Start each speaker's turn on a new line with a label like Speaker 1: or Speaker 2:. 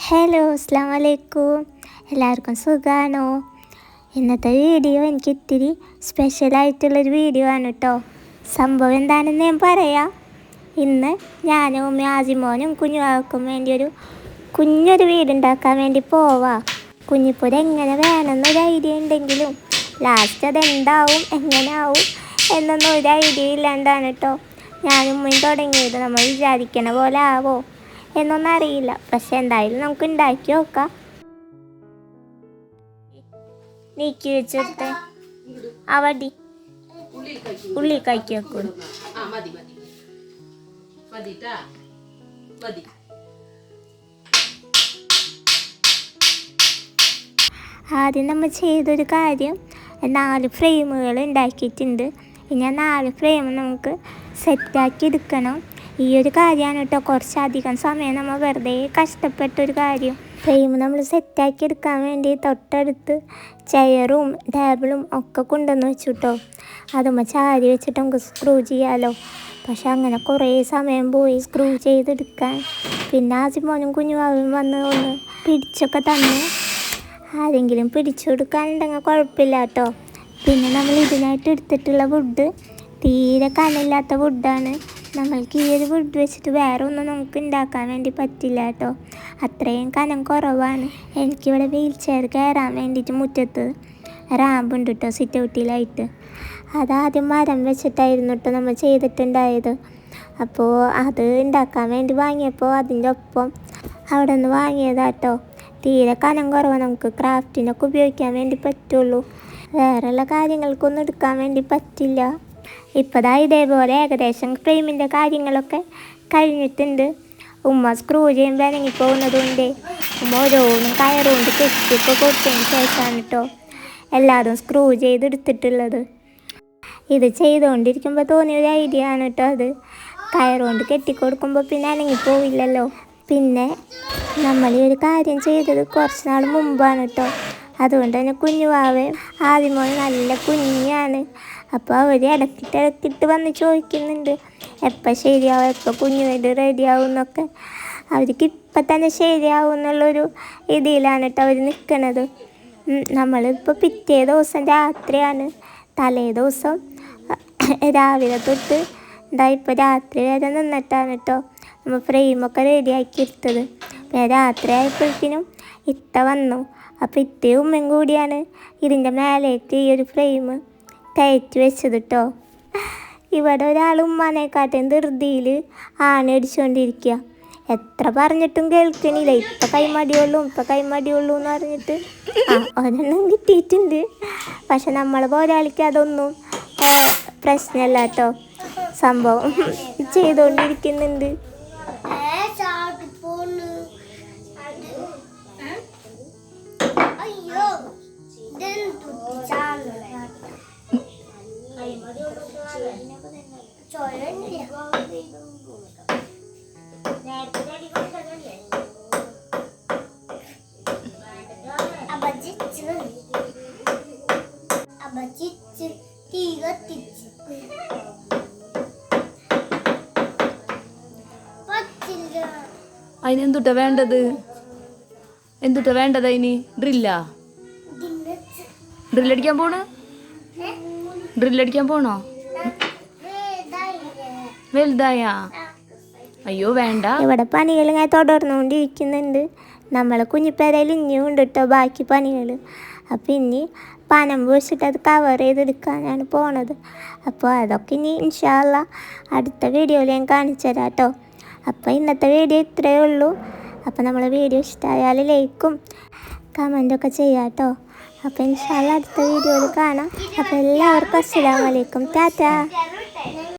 Speaker 1: Hello അസ്സാം വലൈക്കും. എല്ലാവർക്കും സുഖമാണോ? ഇന്നത്തെ വീഡിയോ എനിക്ക് ഇത്തിരി സ്പെഷ്യലായിട്ടുള്ളൊരു വീഡിയോ ആണ് കേട്ടോ. സംഭവം എന്താണെന്ന് ഞാൻ പറയാം. ഇന്ന് ഞാനും ഉമ്മ ആസിമോനും കുഞ്ഞുവാക്കും വേണ്ടി കുഞ്ഞൊരു വീടുണ്ടാക്കാൻ വേണ്ടി പോവാം. കുഞ്ഞിപ്പൂര് എങ്ങനെ വേണമെന്നൊരു ഐഡിയ ഉണ്ടെങ്കിലും ലാസ്റ്റ് അതെന്താവും എങ്ങനെ ആവും എന്നൊന്നും ഒരു ഐഡിയ ഇല്ലാണ്ടാണ് കേട്ടോ ഞാനും ഉമ്മയും തുടങ്ങിയത്. നമ്മൾ വിചാരിക്കണ പോലെ ആവോ എന്നൊന്നും അറിയില്ല. പക്ഷെ എന്തായാലും നമുക്ക് ഉണ്ടാക്കി നോക്കാം. നീക്കി വെച്ചിട്ട് അവടി ഉള്ളി കൈക്കി വെക്കും. ആദ്യം നമ്മൾ ചെയ്തൊരു കാര്യം 4 ഫ്രെയിമുകൾ ഉണ്ടാക്കിയിട്ടുണ്ട്. ഇനി 4 ഫ്രെയിം നമുക്ക് സെറ്റാക്കി എടുക്കണം. ഈ ഒരു കാര്യമാണ് കേട്ടോ കുറച്ചധികം സമയം നമ്മൾ വെറുതെ കഷ്ടപ്പെട്ടൊരു കാര്യം. ഫ്രെയിം നമ്മൾ സെറ്റാക്കി എടുക്കാൻ വേണ്ടി തൊട്ടടുത്ത് ചെയറും ടേബിളും ഒക്കെ കൊണ്ടുവന്ന് വെച്ചു കേട്ടോ. അതുമ്പോൾ ചാരി വെച്ചിട്ട് നമുക്ക് സ്ക്രൂ ചെയ്യാമല്ലോ. പക്ഷെ അങ്ങനെ കുറേ സമയം പോയി സ്ക്രൂ ചെയ്തെടുക്കാൻ. പിന്നെ ആസിമോനും കുഞ്ഞുവാവും വന്ന് ഒന്ന് പിടിച്ചൊക്കെ തന്നു. ആരെങ്കിലും പിടിച്ചു കൊടുക്കാനുണ്ടെങ്കിൽ കുഴപ്പമില്ല കേട്ടോ. പിന്നെ നമ്മൾ ഇതിനായിട്ട് എടുത്തിട്ടുള്ള വുഡ് തീരെ കനമില്ലാത്ത വുഡാണ്. നമ്മൾക്ക് ഈ ഒരു വുഡ് വെച്ചിട്ട് വേറെ ഒന്നും നമുക്ക് ഉണ്ടാക്കാൻ വേണ്ടി പറ്റില്ല കേട്ടോ. അത്രയും കനം കുറവാണ്. എനിക്കിവിടെ വീൽ ചെയർ കയറാൻ വേണ്ടിയിട്ട് മുറ്റത്ത് റാമ്പുണ്ട് കേട്ടോ, സിറ്റ് ഔട്ടിലായിട്ട്. അതാദ്യം മരം വെച്ചിട്ടായിരുന്നു കേട്ടോ നമ്മൾ ചെയ്തിട്ടുണ്ടായത്. അപ്പോൾ അത് ഉണ്ടാക്കാൻ വേണ്ടി വാങ്ങിയപ്പോൾ അതിൻ്റെ ഒപ്പം അവിടെ നിന്ന് വാങ്ങിയതാട്ടോ. തീരെ കനം കുറവ്, നമുക്ക് ക്രാഫ്റ്റിനൊക്കെ ഉപയോഗിക്കാൻ വേണ്ടി പറ്റുള്ളൂ. വേറെയുള്ള കാര്യങ്ങൾക്കൊന്നും എടുക്കാൻ വേണ്ടി പറ്റില്ല. ഇപ്പോഴാ ഇതേപോലെ ഏകദേശം ഫ്രെയിമിൻ്റെ കാര്യങ്ങളൊക്കെ കഴിഞ്ഞിട്ടുണ്ട്. ഉമ്മ സ്ക്രൂ ചെയ്യുമ്പോൾ ഇറങ്ങി പോകുന്നതുകൊണ്ട് ഉമ്മ ഓരോന്നും കയറുകൊണ്ട് കെട്ടിയൊക്കെ കൊടുത്തതിന് ശേഷമാണ് കേട്ടോ എല്ലാതും സ്ക്രൂ ചെയ്തെടുത്തിട്ടുള്ളത്. ഇത് ചെയ്തുകൊണ്ടിരിക്കുമ്പോൾ തോന്നിയൊരു ഐഡിയ ആണ് കേട്ടോ അത്. കയറുകൊണ്ട് കെട്ടിക്കൊടുക്കുമ്പോൾ പിന്നെ ഇറങ്ങി പോവില്ലല്ലോ. പിന്നെ നമ്മൾ ഈ ഒരു കാര്യം ചെയ്തത് കുറച്ച് നാൾ മുമ്പാണ് കേട്ടോ. അതുകൊണ്ട് തന്നെ കുഞ്ഞുവാവേ ആദ്യമോ നല്ല കുഞ്ഞാണ്. അപ്പോൾ അവർ ഇടക്കിട്ട് വന്ന് ചോദിക്കുന്നുണ്ട് എപ്പോൾ ശരിയാവും, എപ്പോൾ കുഞ്ഞുവേണ്ടി റെഡിയാവും എന്നൊക്കെ. അവർക്ക് ഇപ്പം തന്നെ ശരിയാവും എന്നുള്ളൊരു ഇതിലാണ് കേട്ടോ അവർ നിൽക്കുന്നത്. നമ്മളിപ്പോൾ പിറ്റേ ദിവസം രാത്രിയാണ്. തലേ ദിവസം രാവിലെ തൊട്ട് ഇപ്പോൾ രാത്രി വരെ നിന്നിട്ടാണ് കേട്ടോ നമ്മൾ ഫ്രെയിമൊക്കെ റെഡിയാക്കി എടുത്തത്. പിന്നെ രാത്രി ആയപ്പോഴത്തേനും ഇത്ത വന്നു. അപ്പോൾ ഇത്തയും ഉമ്മയും കൂടിയാണ് ഇതിൻ്റെ മേലേക്ക് ഈ ഒരു ഫ്രെയിം കയറ്റി വെച്ചത് കേട്ടോ. ഇവിടെ ഒരാൾ ഉമ്മാനെക്കാട്ടും ധൃതിയിൽ ആണടിച്ചുകൊണ്ടിരിക്കുക. എത്ര പറഞ്ഞിട്ടും കേൾക്കണില്ല. ഇപ്പം കൈമടിയുള്ളൂ എന്ന് പറഞ്ഞിട്ട് ഒരെണ്ണം കിട്ടിയിട്ടുണ്ട്. പക്ഷെ നമ്മളെ പോരാളിക്ക് അതൊന്നും പ്രശ്നമല്ല കേട്ടോ. സംഭവം ചെയ്തുകൊണ്ടിരിക്കുന്നുണ്ട്.
Speaker 2: അതിനെന്തുട്ടാ വേണ്ടത്? അതിന് ഡ്രില്ലടിക്കാൻ പോണോ? വലുതായാ? അയ്യോ വേണ്ട.
Speaker 1: ഇവിടെ പണികൾ ഇങ്ങനെ തുടർന്നുകൊണ്ടിരിക്കുന്നുണ്ട്. നമ്മളെ കുഞ്ഞിപ്പേരയിൽ ഇനിയും ഉണ്ട് കേട്ടോ ബാക്കി പണികൾ. അപ്പം ഇനി പനമ്പ് വെച്ചിട്ട് അത് കവർ ചെയ്തെടുക്കാനാണ് പോണത്. അപ്പോൾ അതൊക്കെ ഇനി ഇൻഷാ അല്ലാഹ് അടുത്ത വീഡിയോയിൽ ഞാൻ കാണിച്ചു തരാം കേട്ടോ. അപ്പോൾ ഇന്നത്തെ വീഡിയോ ഇത്രയേ ഉള്ളൂ. അപ്പോൾ നമ്മളെ വീഡിയോ ഇഷ്ടമായാൽ ലൈക്കും കമൻറ്റൊക്കെ ചെയ്യാം കേട്ടോ. അപ്പോൾ ഇൻഷാ അല്ലാഹ് അടുത്ത വീഡിയോയിൽ കാണാം. അപ്പോൾ എല്ലാവർക്കും അസ്സലാമു അലൈക്കും. ടാറ്റാ.